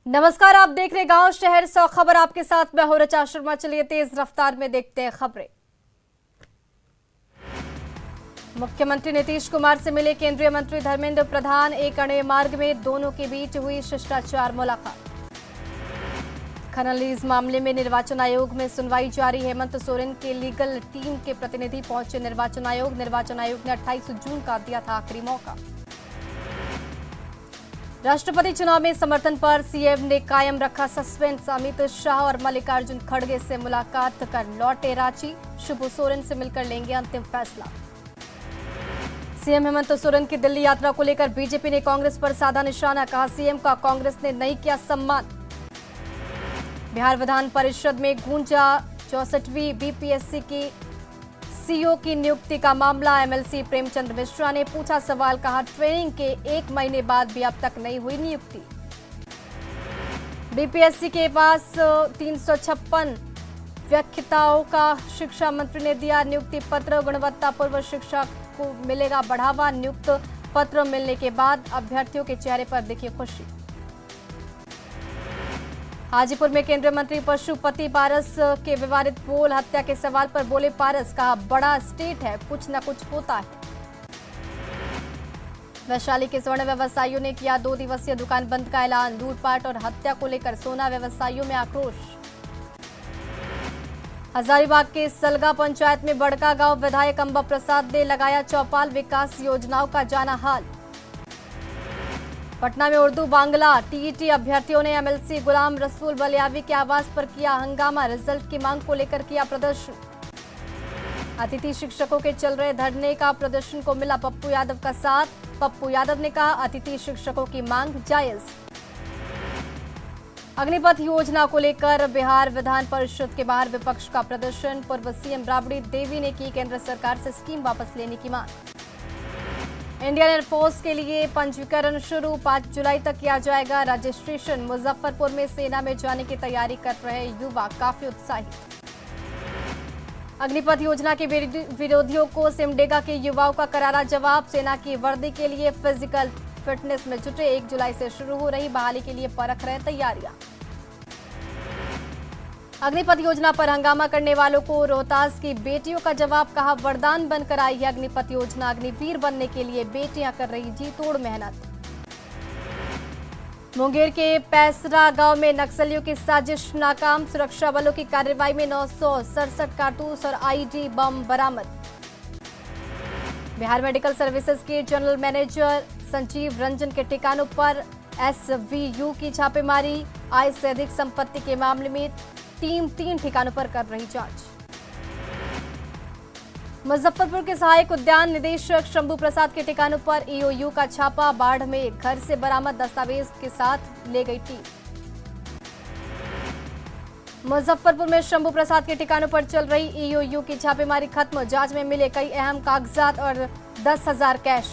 नमस्कार, आप देख रहे गांव शहर 100 खबर। आपके साथ मैं हूं रचा शर्मा। चलिए तेज रफ्तार में देखते हैं खबरें। मुख्यमंत्री नीतीश कुमार से मिले केंद्रीय मंत्री धर्मेंद्र प्रधान। एक अणे मार्ग में दोनों के बीच हुई शिष्टाचार मुलाकात। खनन लीज मामले में निर्वाचन आयोग में सुनवाई जारी। हेमंत सोरेन के लीगल टीम के प्रतिनिधि पहुंचे निर्वाचन आयोग। निर्वाचन आयोग ने 28 जून का दिया था आखिरी मौका। राष्ट्रपति चुनाव में समर्थन पर सीएम ने कायम रखा सस्पेंस। अमित शाह और मल्लिकार्जुन खड़गे से मुलाकात कर लौटे रांची। शिबू सोरेन से मिलकर लेंगे अंतिम फैसला। सीएम हेमंत सोरेन की दिल्ली यात्रा को लेकर बीजेपी ने कांग्रेस पर साधा निशाना। कहा सीएम का कांग्रेस ने नहीं किया सम्मान। बिहार विधान परिषद में गूंजा 64वीं बीपीएससी की सीईओ की नियुक्ति का मामला। एमएलसी प्रेमचंद मिश्रा ने पूछा सवाल। कहा ट्रेनिंग के 1 महीने बाद भी अब तक नहीं हुई नियुक्ति। बीपीएससी के पास 356 व्याख्याताओं का शिक्षा मंत्री ने दिया नियुक्ति पत्र। गुणवत्तापूर्ण शिक्षा को मिलेगा बढ़ावा। नियुक्त पत्र मिलने के बाद अभ्यर्थियों के चेहरे पर दिखी खुशी। हाजीपुर में केंद्रीय मंत्री पशुपति पारस के विवादित पोल हत्या के सवाल पर बोले पारस। कहा बड़ा स्टेट है, कुछ न कुछ होता है। वैशाली के स्वर्ण व्यवसायियों ने किया 2 दिवसीय दुकान बंद का ऐलान। लूटपाट और हत्या को लेकर सोना व्यवसायियों में आक्रोश। हजारीबाग के सलगा पंचायत में बड़का गांव विधायक अंबा प्रसाद ने लगाया चौपाल। विकास योजनाओं का जाना हाल। पटना में उर्दू बांग्ला टीईटी अभ्यर्थियों ने एमएलसी गुलाम रसूल बलियावी के आवास पर किया हंगामा। रिजल्ट की मांग को लेकर किया प्रदर्शन। अतिथि शिक्षकों के चल रहे धरने का प्रदर्शन को मिला पप्पू यादव का साथ। पप्पू यादव ने कहा अतिथि शिक्षकों की मांग जायज। अग्निपथ योजना को लेकर बिहार विधान परिषद के बाहर विपक्ष का प्रदर्शन। पूर्व सीएम राबड़ी देवी ने की केंद्र सरकार से स्कीम वापस लेने की मांग। इंडियन एयरफोर्स के लिए पंजीकरण शुरू। 5 जुलाई तक किया जाएगा रजिस्ट्रेशन। मुजफ्फरपुर में सेना में जाने की तैयारी कर रहे युवा काफी उत्साहित। अग्निपथ योजना के विरोधियों को सिमडेगा के युवाओं का करारा जवाब। सेना की वर्दी के लिए फिजिकल फिटनेस में जुटे। 1 जुलाई से शुरू हो रही बहाली के लिए परख रहे तैयारियां। अग्निपथ योजना पर हंगामा करने वालों को रोहतास की बेटियों का जवाब। कहा वरदान बनकर आई है अग्निपथ योजना। अग्निवीर बनने के लिए बेटियां कर रही जी तोड़ मेहनत। मुंगेर के पैसरा गांव में नक्सलियों की साजिश नाकाम। सुरक्षा बलों की कार्रवाई में 967 कारतूस और आईडी बम बरामद। बिहार मेडिकल सर्विसेज के जनरल मैनेजर संजीव रंजन के ठिकानों पर एसवीयू की छापेमारी। आय से अधिक संपत्ति के मामले में टीम 3 ठिकानों पर कर रही जांच। मुजफ्फरपुर के सहायक उद्यान निदेशक शंभू प्रसाद के ठिकानों पर ईओयू का छापा। बाढ़ में घर से बरामद दस्तावेज के साथ ले गई टीम। मुजफ्फरपुर में शंभू प्रसाद के ठिकानों पर चल रही ईओयू की छापेमारी खत्म। जांच में मिले कई अहम कागजात और 10,000 कैश।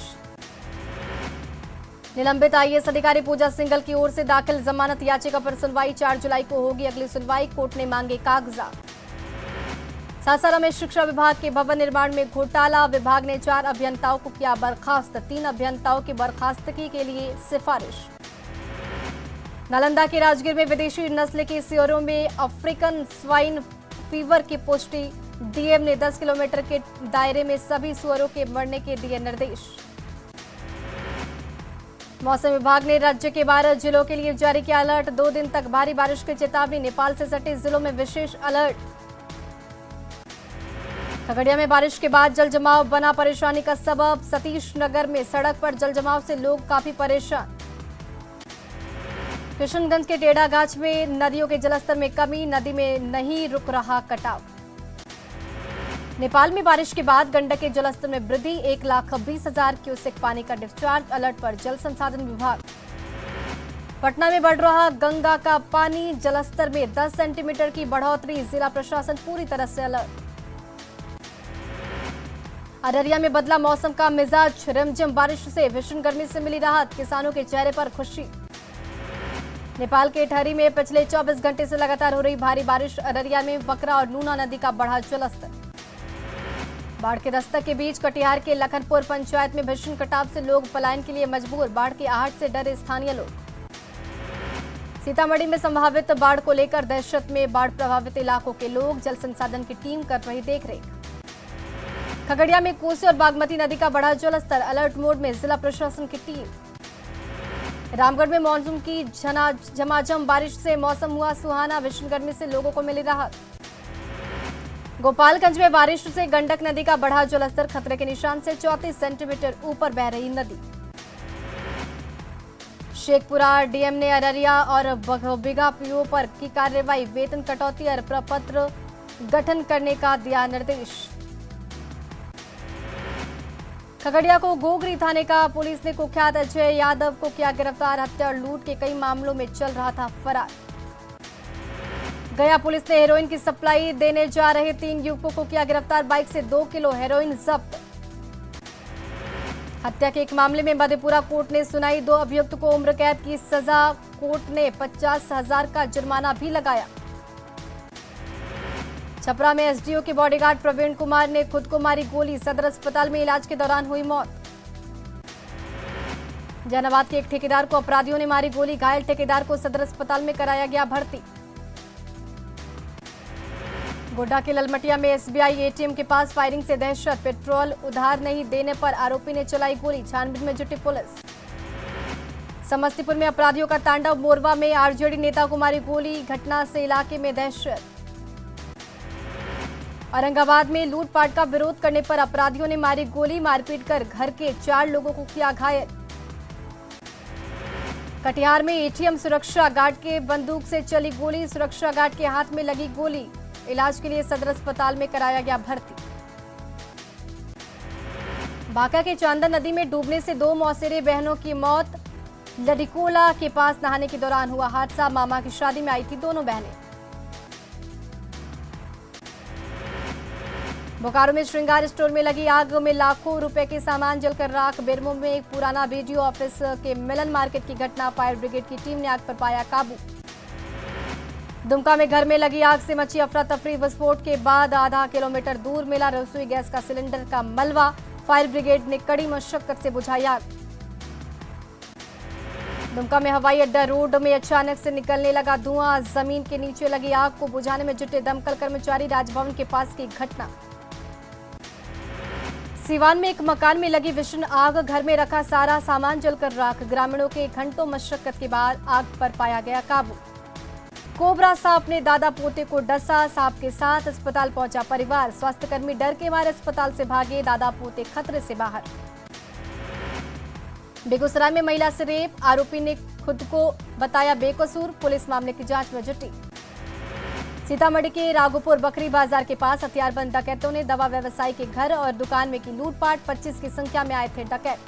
निलंबित आईएएस अधिकारी पूजा सिंघल की ओर से दाखिल जमानत याचिका पर सुनवाई 4 जुलाई को होगी अगली सुनवाई। कोर्ट ने मांगे कागजात। सासाराम में शिक्षा विभाग के भवन निर्माण में घोटाला। विभाग ने 4 अभियंताओं को किया बर्खास्त। 3 अभियंताओं की बर्खास्तगी के लिए सिफारिश। नालंदा के राजगीर में विदेशी नस्ल के सूअरों में अफ्रीकन स्वाइन फीवर की पुष्टि। डीएम ने 10 किलोमीटर के दायरे में सभी सूअरों के मरने के दिए निर्देश। मौसम विभाग ने राज्य के 12 जिलों के लिए जारी किया अलर्ट। 2 दिन तक भारी बारिश की चेतावनी। नेपाल से सटे जिलों में विशेष अलर्ट। खगड़िया में बारिश के बाद जल जमाव बना परेशानी का सबब। सतीश नगर में सड़क पर जल जमाव से लोग काफी परेशान। किशनगंज के टेढ़ागाछ में नदियों के जलस्तर में कमी। नदी में नहीं रुक रहा कटाव। नेपाल में बारिश के बाद गंडक के जलस्तर में वृद्धि। 1,20,000 क्यूसेक पानी का डिस्चार्ज। अलर्ट पर जल संसाधन विभाग। पटना में बढ़ रहा गंगा का पानी। जलस्तर में 10 सेंटीमीटर की बढ़ोतरी। जिला प्रशासन पूरी तरह से अलर्ट। अररिया में बदला मौसम का मिजाज। रिमझिम बारिश से भीषण गर्मी से मिली राहत। किसानों के चेहरे पर खुशी। नेपाल के ठहरी में पिछले 24 घंटे से लगातार हो रही भारी बारिश। अररिया में बकरा और नूना नदी का बढ़ा जलस्तर। बाढ़ के दस्तक के बीच कटिहार के लखनपुर पंचायत में भीषण कटाव से लोग पलायन के लिए मजबूर। बाढ़ की आहट से डरे स्थानीय लोग। सीतामढ़ी में संभावित बाढ़ को लेकर दहशत में, बाढ़ प्रभावित इलाकों के लोग, जल संसाधन की टीम कर रही देखरेख। खगड़िया में कोसी और बागमती नदी का बढ़ा जलस्तर, अलर्ट मोड में जिला प्रशासन की टीम। रामगढ़ में मानसून की झमाझम बारिश से मौसम हुआ सुहाना, भीषण गर्मी से लोगों को मिली राहत। गोपालगंज में बारिश से गंडक नदी का बढ़ा जलस्तर, खतरे के निशान से 34 सेंटीमीटर ऊपर बह रही नदी। शेखपुरा डीएम ने अररिया और बिगा पीओ पर की कार्रवाई, वेतन कटौती और प्रपत्र गठन करने का दिया निर्देश। खगड़िया को गोगरी थाने का पुलिस ने कुख्यात अजय यादव को किया गिरफ्तार, हत्या और लूट के कई मामलों में चल रहा था फरार। गया पुलिस ने हेरोइन की सप्लाई देने जा रहे 3 युवकों को किया गिरफ्तार, बाइक से 2 किलो हेरोइन जब्त। हत्या के एक मामले में मधेपुरा कोर्ट ने सुनाई, 2 अभियुक्त को उम्र कैद की सजा, कोर्ट ने 50,000 का जुर्माना भी लगाया। छपरा में एसडीओ के बॉडीगार्ड प्रवीण कुमार ने खुद को मारी गोली, सदर अस्पताल में इलाज के दौरान हुई मौत। जहानाबाद के एक ठेकेदार को अपराधियों ने मारी गोली, घायल ठेकेदार को सदर अस्पताल में कराया गया भर्ती। गोड्डा के ललमटिया में एसबीआई एटीएम के पास फायरिंग से दहशत, पेट्रोल उधार नहीं देने पर आरोपी ने चलाई गोली, छानबीन में जुटी पुलिस। समस्तीपुर में अपराधियों का तांडव, मोरवा में आरजेडी नेता को मारी गोली, घटना से इलाके में दहशत। औरंगाबाद में लूटपाट का विरोध करने पर अपराधियों ने मारी गोली, मारपीट कर घर के 4 लोगों को किया घायल। कटिहार में एटीएम सुरक्षा गार्ड के बंदूक से चली गोली, सुरक्षा गार्ड के हाथ में लगी गोली, इलाज के लिए सदर अस्पताल में कराया गया भर्ती। बांका के चांदन नदी में डूबने से 2 मौसेरे बहनों की मौत, लडिकोला के पास नहाने के दौरान हुआ हादसा, मामा की शादी में आई थी दोनों बहनें। बोकारो में श्रृंगार स्टोर में लगी आग में लाखों रुपए के सामान जलकर राख, बेरमो में एक पुराना बीडीओ ऑफिस के मिलन मार्केट की घटना, फायर ब्रिगेड की टीम ने आग पर पाया काबू। दुमका में घर में लगी आग से मची अफरा तफरी, विस्फोट के बाद आधा किलोमीटर दूर मिला रसोई गैस का सिलेंडर का मलबा, फायर ब्रिगेड ने कड़ी मशक्कत से बुझाई आग। दुमका में हवाई अड्डा रोड में अचानक से निकलने लगा धुआं, जमीन के नीचे लगी आग को बुझाने में जुटे दमकल कर्मचारी, राजभवन के पास की घटना। सीवान में एक मकान में लगी भीषण आग, घर में रखा सारा सामान जलकर राख, ग्रामीणों के घंटों मशक्कत के बाद आग पर पाया गया काबू। कोबरा सांप ने दादा पोते को डसा, सांप के साथ अस्पताल पहुंचा परिवार, स्वास्थ्यकर्मी डर के मारे अस्पताल से भागे, दादा पोते खतरे से बाहर। बेगूसराय में महिला से रेप, आरोपी ने खुद को बताया बेकसूर, पुलिस मामले की जांच में जुटी। सीतामढ़ी के राघोपुर बकरी बाजार के पास हथियारबंद डकैतों ने दवा व्यवसायी के घर और दुकान में की लूटपाट, 25 की संख्या में आए थे डकैत।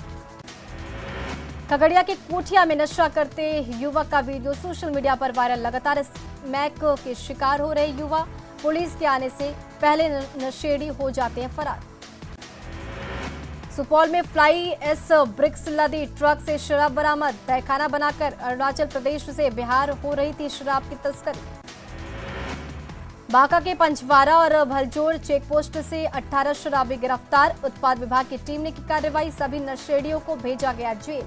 खगड़िया के कोठिया में नशा करते युवक का वीडियो सोशल मीडिया पर वायरल, लगातार स्मैक के शिकार हो रहे युवा, पुलिस के आने से पहले नशेड़ी हो जाते हैं फरार। सुपौल में फ्लाई एस ब्रिक्स लदी ट्रक से शराब बरामद, तहखाना बनाकर अरुणाचल प्रदेश से बिहार हो रही थी शराब की तस्करी। बांका के पंचवारा और भलजोर चेकपोस्ट से 18 शराबी गिरफ्तार, उत्पाद विभाग की टीम ने की कार्रवाई, सभी नशेड़ियों को भेजा गया जेल।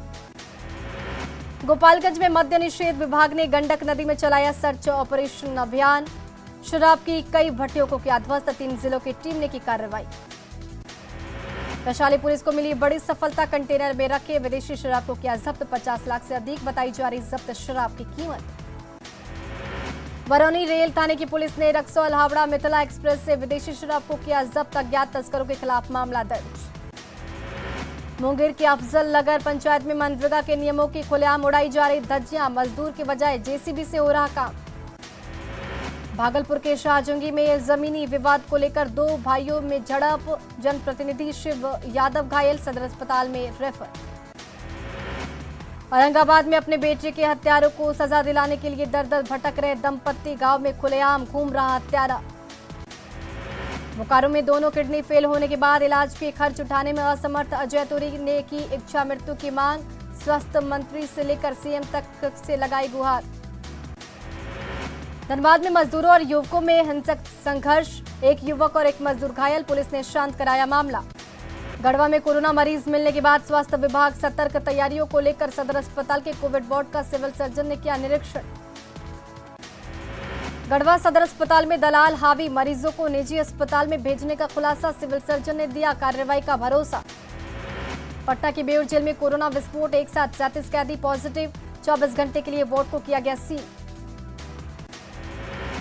गोपालगंज में मद्य निषेध विभाग ने गंडक नदी में चलाया सर्च ऑपरेशन अभियान, शराब की कई भट्टियों को किया ध्वस्त, 3 जिलों की टीम ने की कार्रवाई। वैशाली पुलिस को मिली बड़ी सफलता, कंटेनर में रखे विदेशी शराब को किया जब्त, 50 लाख से अधिक बताई जा रही जब्त शराब की कीमत। बरौनी रेल थाने की पुलिस ने रक्सौल हावड़ा मिथिला एक्सप्रेस से विदेशी शराब को किया जब्त, अज्ञात तस्करों के खिलाफ मामला दर्ज। मुंगेर के अफजल नगर पंचायत में मनरेगा के नियमों की खुलेआम उड़ाई जा रही धज्जियां, मजदूर के बजाय जेसीबी से हो रहा काम। भागलपुर के शाहजंगी में जमीनी विवाद को लेकर 2 भाइयों में झड़प, जनप्रतिनिधि शिव यादव घायल, सदर अस्पताल में रेफर। औरंगाबाद में अपने बेटे के हत्यारों को सजा दिलाने के लिए दर दर भटक रहे दंपत्ति, गांव में खुलेआम घूम रहा हत्यारा। बोकारो में दोनों किडनी फेल होने के बाद इलाज के खर्च उठाने में असमर्थ अजय तुरी ने की इच्छा मृत्यु की मांग, स्वास्थ्य मंत्री से लेकर सीएम तक से लगाई गुहार। धनबाद में मजदूरों और युवकों में हिंसक संघर्ष, एक युवक और एक मजदूर घायल, पुलिस ने शांत कराया मामला। गढ़वा में कोरोना मरीज मिलने के बाद स्वास्थ्य विभाग सतर्क, तैयारियों को लेकर सदर अस्पताल के कोविड वार्ड का सिविल सर्जन ने किया निरीक्षण। गढ़वा सदर अस्पताल में दलाल हावी, मरीजों को निजी अस्पताल में भेजने का खुलासा, सिविल सर्जन ने दिया कार्रवाई का भरोसा। पटना की बेउर जेल में कोरोना विस्फोट, एक साथ 37 कैदी पॉजिटिव, 24 घंटे के लिए वार्ड को किया गया सील।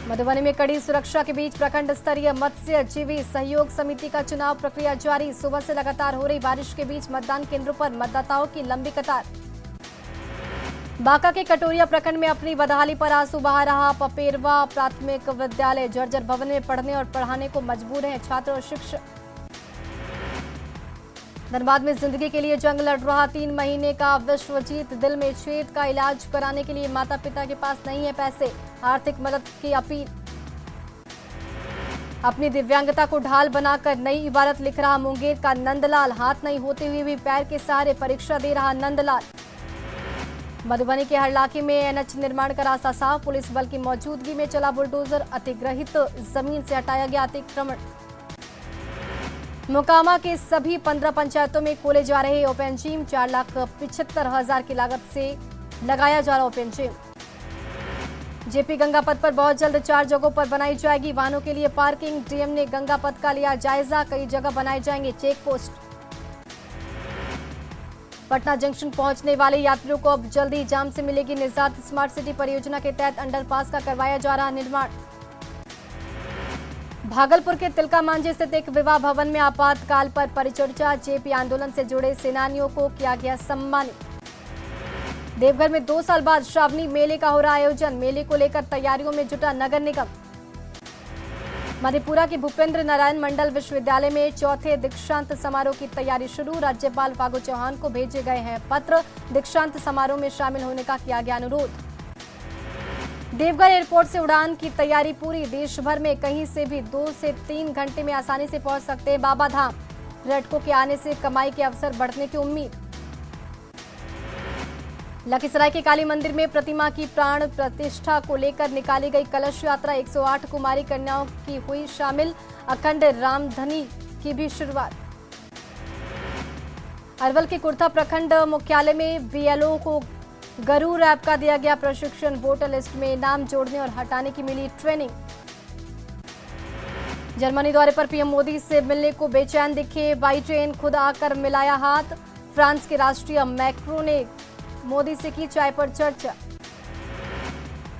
मधुबनी में कड़ी सुरक्षा के बीच प्रखंड स्तरीय मत्स्य जीवी सहयोग समिति का चुनाव प्रक्रिया जारी, सुबह से लगातार हो रही बारिश के बीच मतदान केंद्रों पर मतदाताओं की लंबी कतार। बांका के कटोरिया प्रखंड में अपनी बदहाली पर आंसू बहा रहा पपेरवा प्राथमिक विद्यालय, जर्जर भवन में पढ़ने और पढ़ाने को मजबूर हैं छात्र और शिक्षक। धनबाद में जिंदगी के लिए जंग लड़ रहा 3 महीने का विश्वजीत, दिल में छेद का इलाज कराने के लिए माता पिता के पास नहीं है पैसे, आर्थिक मदद की अपील। अपनी दिव्यांगता को ढाल बनाकर नई इबारत लिख रहा मुंगेर का नंदलाल, हाथ नहीं होते हुए भी पैर के सहारे परीक्षा दे रहा नंदलाल। मधुबनी के हरलाखी में एनएच निर्माण का रास्ता साफ, पुलिस बल की मौजूदगी में चला बुलडोजर, अतिग्रहित जमीन से हटाया गया अतिक्रमण। मोकामा के सभी 15 पंचायतों में खोले जा रहे ओपन जिम, 4,75,000 की लागत से लगाया जा रहा ओपन जिम। जेपी गंगा पथ पर बहुत जल्द 4 जगहों पर बनाई जाएगी वाहनों के लिए पार्किंग, डीएम ने गंगा पथ का लिया जायजा, कई जगह बनाए जाएंगे चेक पोस्ट। पटना जंक्शन पहुंचने वाले यात्रियों को अब जल्दी जाम से मिलेगी निजात, स्मार्ट सिटी परियोजना के तहत अंडरपास का करवाया जा रहा निर्माण। भागलपुर के तिलका मांझी स्थित एक विवाह भवन में आपातकाल पर परिचर्चा, जेपी आंदोलन से जुड़े सेनानियों को किया गया सम्मानित। देवघर में 2 साल बाद श्रावणी मेले का हो रहा आयोजन, मेले को लेकर तैयारियों में जुटा नगर निगम। मधेपुरा के भूपेंद्र नारायण मंडल विश्वविद्यालय में चौथे दीक्षांत समारोह की तैयारी शुरू, राज्यपाल फागू चौहान को भेजे गए हैं पत्र, दीक्षांत समारोह में शामिल होने का किया गया अनुरोध। देवघर एयरपोर्ट से उड़ान की तैयारी पूरी, देश भर में कहीं से भी 2 से 3 घंटे में आसानी से पहुंच सकते हैं बाबा धाम, पर्यटकों के आने से कमाई के अवसर बढ़ने की उम्मीद। लखीसराय के काली मंदिर में प्रतिमा की प्राण प्रतिष्ठा को लेकर निकाली गई कलश यात्रा, 108 कुमारी कन्याओं की हुई शामिल, अखंड रामधनी की भी शुरुआत। अरवल के कुर्था प्रखंड मुख्यालय में बीएलओ को गरूर ऐप का दिया गया प्रशिक्षण, वोटर लिस्ट में नाम जोड़ने और हटाने की मिली ट्रेनिंग। जर्मनी दौरे पर पीएम मोदी से मिलने को बेचैन दिखे बाइडेन, खुद आकर मिलाया हाथ। फ्रांस के राष्ट्रीय मैक्रो ने मोदी से की चाय पर चर्चा।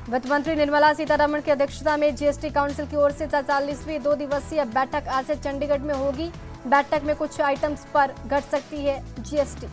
वित्त मंत्री निर्मला सीतारमण की अध्यक्षता में जीएसटी काउंसिल की ओर से 44वीं 2 दिवसीय बैठक आज से चंडीगढ़ में होगी। बैठक में कुछ आइटम्स पर घट सकती है जीएसटी।